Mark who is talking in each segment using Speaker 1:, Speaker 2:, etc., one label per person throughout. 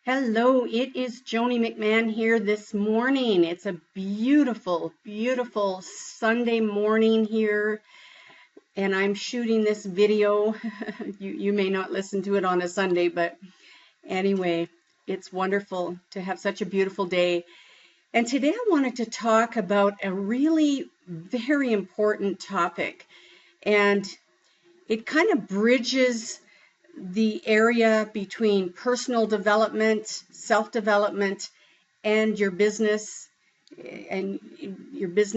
Speaker 1: Hello, it is Joanie McMahon here this morning. It's a beautiful, beautiful Sunday morning here, and I'm shooting this video. You may not listen to it on a Sunday, but anyway, it's wonderful to have such a beautiful day. And today I wanted to talk about a really very important topic, and it kind of bridges the area between personal development, self-development, and your business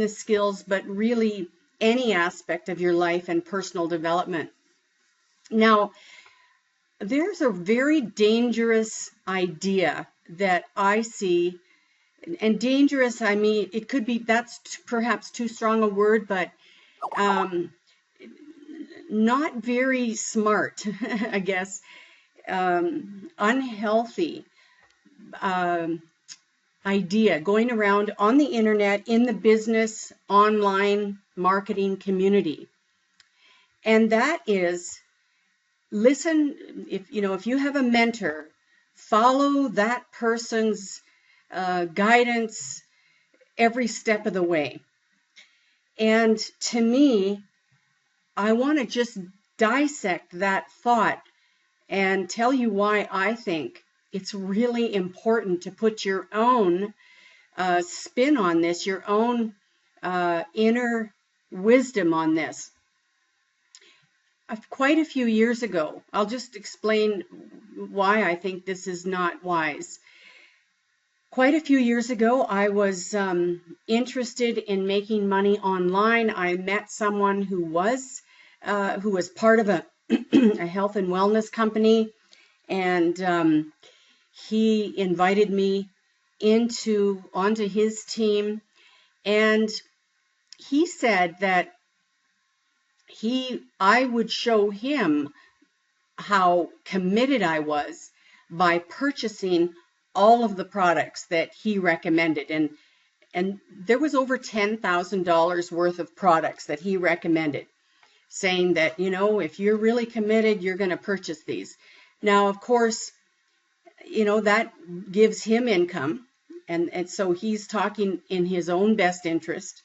Speaker 1: skills, but really any aspect of your life and personal development. Now, there's a very dangerous idea that I see, and dangerous, I mean, it could be, that's perhaps too strong a word, but not very smart, I guess, unhealthy idea going around on the internet in the business online marketing community. And that is, listen, if you have a mentor, follow that person's guidance every step of the way. And to me, I want to just dissect that thought and tell you why I think it's really important to put your own spin on this, your own inner wisdom on this. Quite a few years ago, I'll just explain why I think this is not wise. Quite a few years ago, I was interested in making money online. I met someone who was part of a health and wellness company, and he invited me onto his team, and he said that I would show him how committed I was by purchasing all of the products that he recommended, and there was over $10,000 worth of products that he recommended, saying that, if you're really committed, you're going to purchase these. Now, of course, that gives him income, and so he's talking in his own best interest,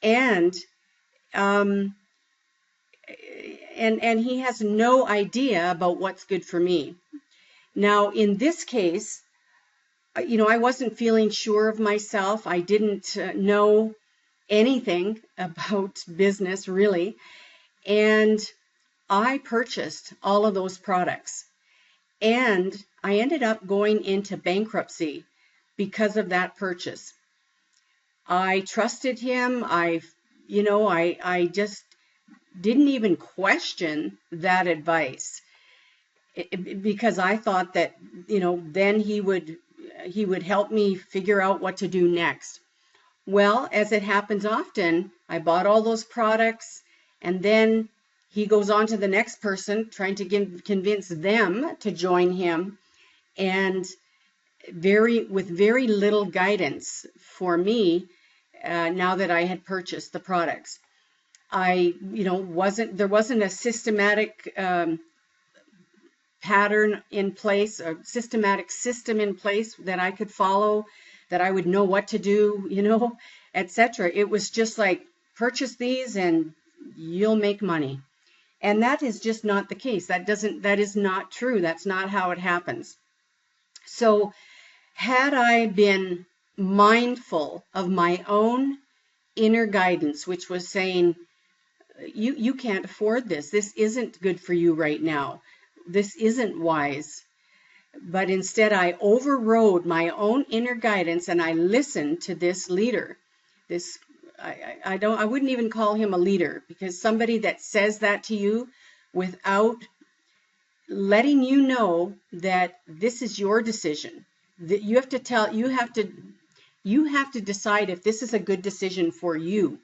Speaker 1: and he has no idea about what's good for me. Now, in this case, I wasn't feeling sure of myself. I didn't know anything about business, really. And I purchased all of those products. And I ended up going into bankruptcy because of that purchase. I trusted him. I just didn't even question that advice, because I thought that, then he would help me figure out what to do next. Well, as it happens often, I bought all those products, and then he goes on to the next person, trying to convince them to join him, and with very little guidance for me. Now that I had purchased the products, there wasn't a systematic pattern in place, a systematic system in place that I could follow, that I would know what to do, etc. It was just like, purchase these and you'll make money. And that is just not the case. That is not true. That's not how it happens. So had I been mindful of my own inner guidance, which was saying, you can't afford this. This isn't good for you right now. This isn't wise. But instead, I overrode my own inner guidance, and I listened to this leader. I wouldn't even call him a leader, because somebody that says that to you without letting you know that this is your decision, that you have to decide if this is a good decision for you.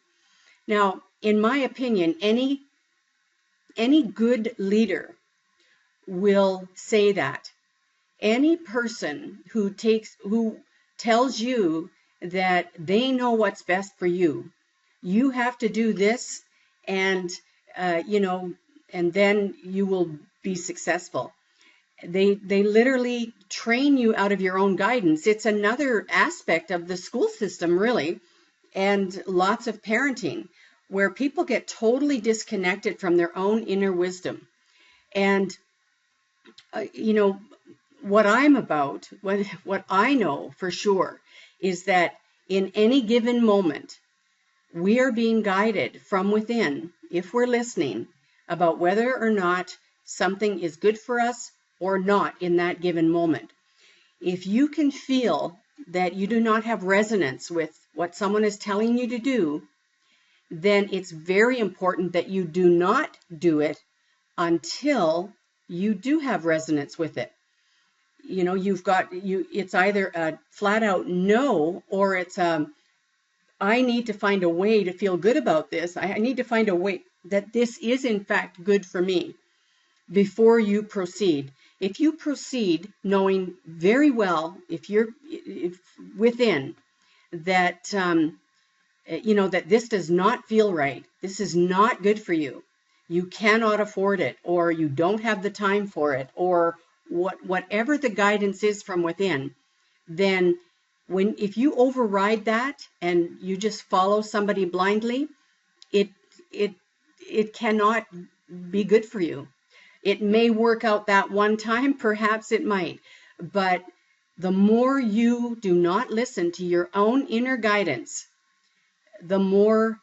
Speaker 1: Now, in my opinion, any good leader will say that. Any person who tells you that they know what's best for you, you have to do this, and and then you will be successful. They literally train you out of your own guidance. It's another aspect of the school system, really, and lots of parenting, where people get totally disconnected from their own inner wisdom. And you know, what I'm about, what I know for sure, is that in any given moment, we are being guided from within, if we're listening, about whether or not something is good for us or not in that given moment. If you can feel that you do not have resonance with what someone is telling you to do, then it's very important that you do not do it until you do have resonance with it. You know, it's either a flat out no, or it's I need to find a way to feel good about this. I need to find a way that this is in fact good for me before you proceed. If you proceed knowing very well, if within that, that this does not feel right, this is not good for you, you cannot afford it, or you don't have the time for it, or whatever the guidance is from within, then if you override that and you just follow somebody blindly, it cannot be good for you. It may work out that one time, perhaps it might, but the more you do not listen to your own inner guidance, the more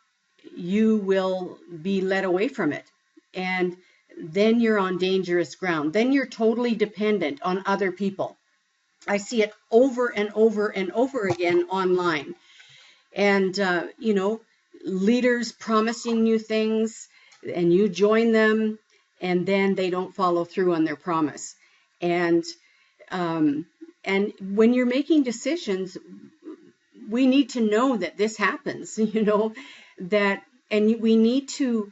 Speaker 1: you will be led away from it. And then you're on dangerous ground. Then you're totally dependent on other people. I see it over and over and over again online. And, leaders promising you things, and you join them, and then they don't follow through on their promise. And when you're making decisions, we need to know that this happens, and we need to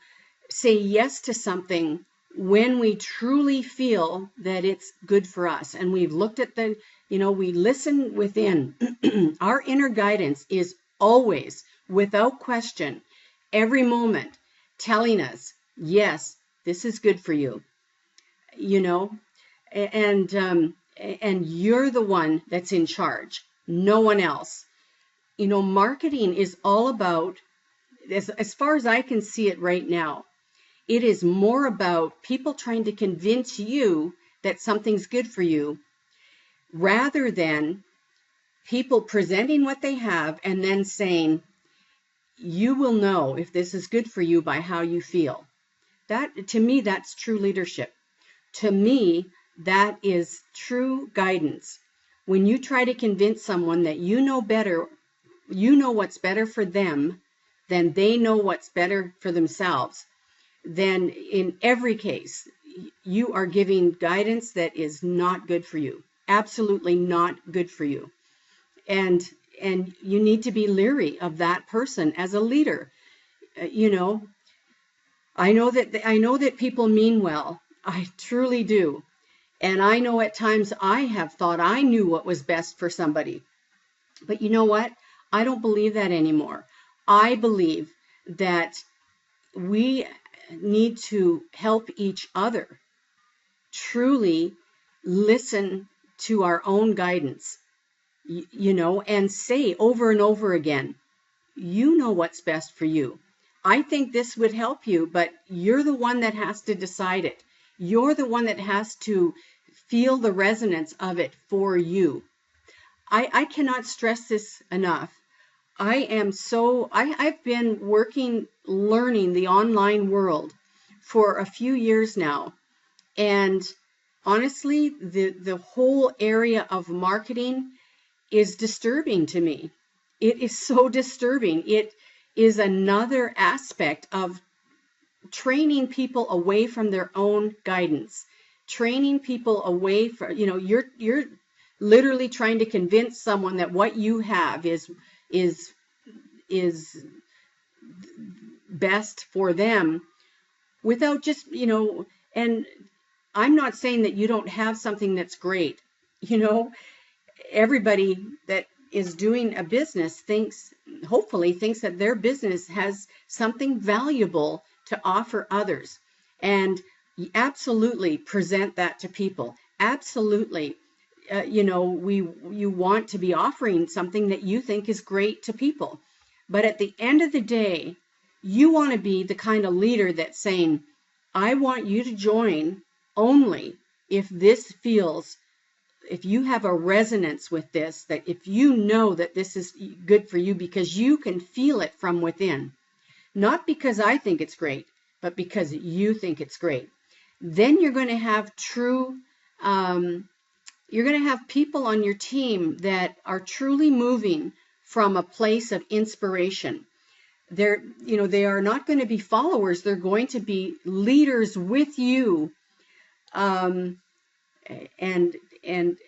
Speaker 1: say yes to something when we truly feel that it's good for us. And we've looked at we listen within. Our inner guidance is always, without question, every moment telling us, yes, this is good for you, and you're the one that's in charge, no one else. Marketing is all about, as far as I can see it right now, it is more about people trying to convince you that something's good for you, rather than people presenting what they have and then saying, you will know if this is good for you by how you feel. That, to me, that's true leadership. To me, that is true guidance. When you try to convince someone that you know better, you know what's better for them than they know what's better for themselves, then in every case, you are giving guidance that is not good for you. Absolutely not good for you. And you need to be leery of that person as a leader. I know that people mean well. I truly do. And I know at times I have thought I knew what was best for somebody. But you know what? I don't believe that anymore. I believe that we need to help each other truly listen to our own guidance, and say over and over again, you know what's best for you. I think this would help you, but you're the one that has to decide it. You're the one that has to feel the resonance of it for you. I cannot stress this enough. I've been learning the online world for a few years now. And honestly, the whole area of marketing is disturbing to me. It is so disturbing. It is another aspect of training people away from their own guidance, training people away from, you're literally trying to convince someone that what you have is best for them, without just, and I'm not saying that you don't have something that's great. Everybody that is doing a business hopefully thinks that their business has something valuable to offer others, and absolutely present that to people. Absolutely. You want to be offering something that you think is great to people. But at the end of the day, you want to be the kind of leader that's saying, I want you to join only if if you have a resonance with this, that if you know that this is good for you because you can feel it from within, not because I think it's great, but because you think it's great. Then you're going to have you're going to have people on your team that are truly moving from a place of inspiration. They are not going to be followers. They're going to be leaders with you, um, and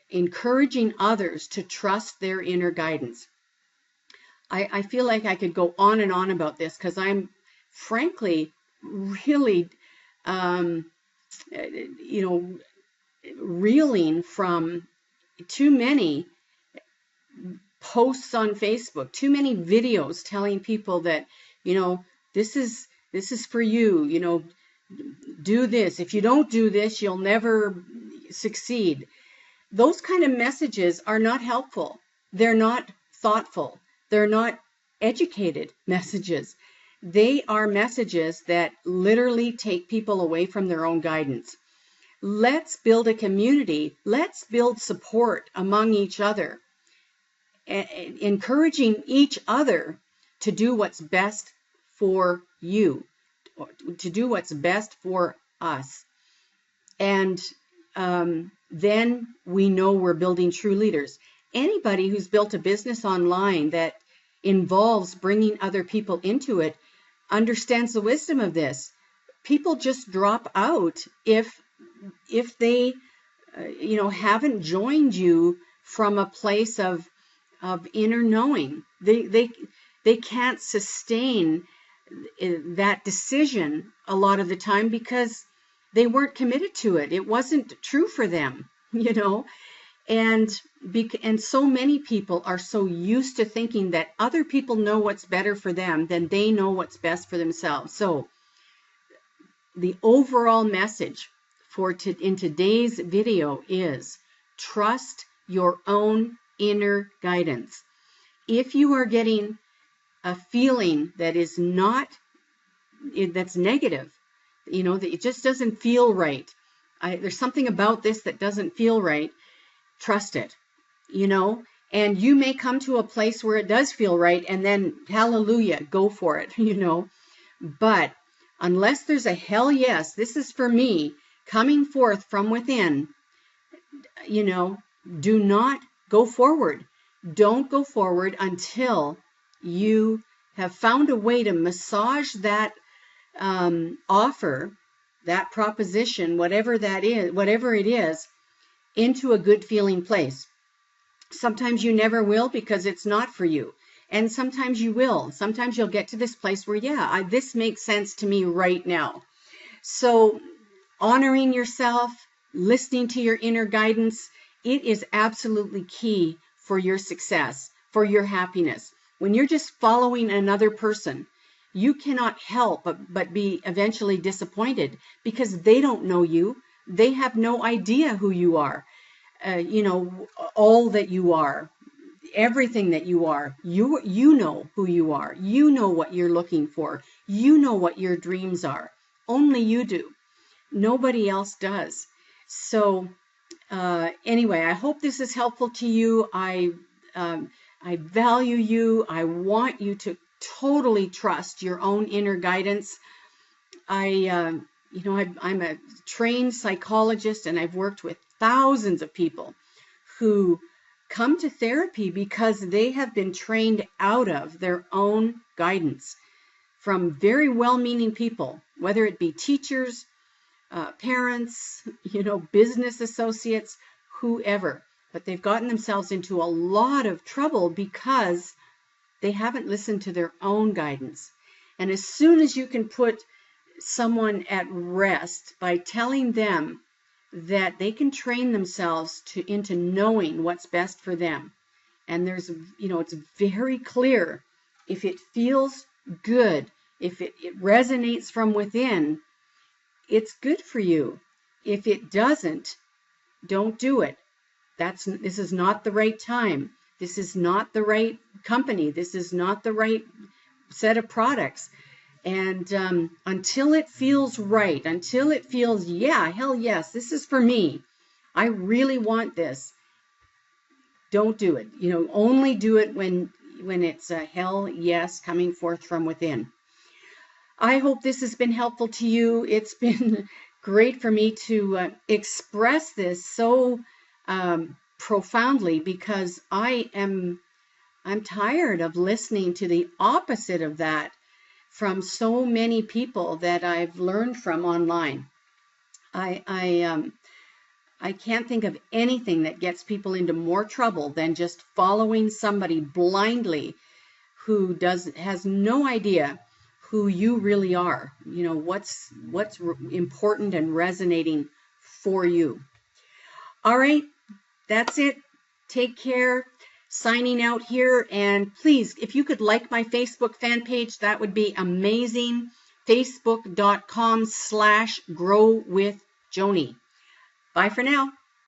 Speaker 1: encouraging others to trust their inner guidance. I feel like I could go on and on about this because I'm frankly really, um, you know, reeling from too many posts on Facebook, too many videos telling people that, you know, this is for you, do this. If you don't do this, you'll never succeed. Those kind of messages are not helpful. They're not thoughtful. They're not educated messages. They are messages that literally take people away from their own guidance. Let's build a community. Let's build support among each other, encouraging each other to do what's best for you, to do what's best for us. And then we know we're building true leaders. Anybody who's built a business online that involves bringing other people into it understands the wisdom of this. People just drop out if they haven't joined you from a place of inner knowing. They can't sustain that decision a lot of the time because they weren't committed to it. It wasn't true for them, and so many people are so used to thinking that other people know what's better for them than they know what's best for themselves. So the overall message in today's video is trust your own inner guidance. If you are getting a feeling that is that's negative, that it just doesn't feel right, there's something about this that doesn't feel right, trust it, and you may come to a place where it does feel right, and then hallelujah, go for it, but unless there's a hell yes, this is for me, coming forth from within, do not go forward. Don't go forward until you have found a way to massage that offer, that proposition, whatever it is, into a good feeling place. Sometimes you never will because it's not for you. And sometimes you will. Sometimes you'll get to this place where, this makes sense to me right now. So honoring yourself, listening to your inner guidance, it is absolutely key for your success, for your happiness. When you're just following another person, you cannot help but be eventually disappointed because they don't know you. They have no idea who you are, all that you are, everything that you are. You know who you are. You know what you're looking for. You know what your dreams are. Only you do. Nobody else does. So anyway, I hope this is helpful to you. I value you. I want you to totally trust your own inner guidance. I'm a trained psychologist, and I've worked with thousands of people who come to therapy because they have been trained out of their own guidance from very well-meaning people, whether it be teachers, parents, business associates, whoever. But they've gotten themselves into a lot of trouble because they haven't listened to their own guidance. And as soon as you can put someone at rest by telling them that they can train themselves into knowing what's best for them, and there's, it's very clear, if it feels good, if it resonates from within, it's good for you. If it doesn't, Don't do it. This is not the right time. This is not the right company. This is not the right set of products. And until it feels right, until it feels, yeah, hell yes, this is for me. I really want this. Don't do it. Only do it when it's a hell yes coming forth from within. I hope this has been helpful to you. It's been great for me to express this so profoundly, because I'm tired of listening to the opposite of that from so many people that I've learned from online. I can't think of anything that gets people into more trouble than just following somebody blindly who has no idea who you really are, what's important and resonating for you. All right, that's it. Take care. Signing out here. And please, if you could like my Facebook fan page, that would be amazing. Facebook.com/growwithjoanie. Bye for now.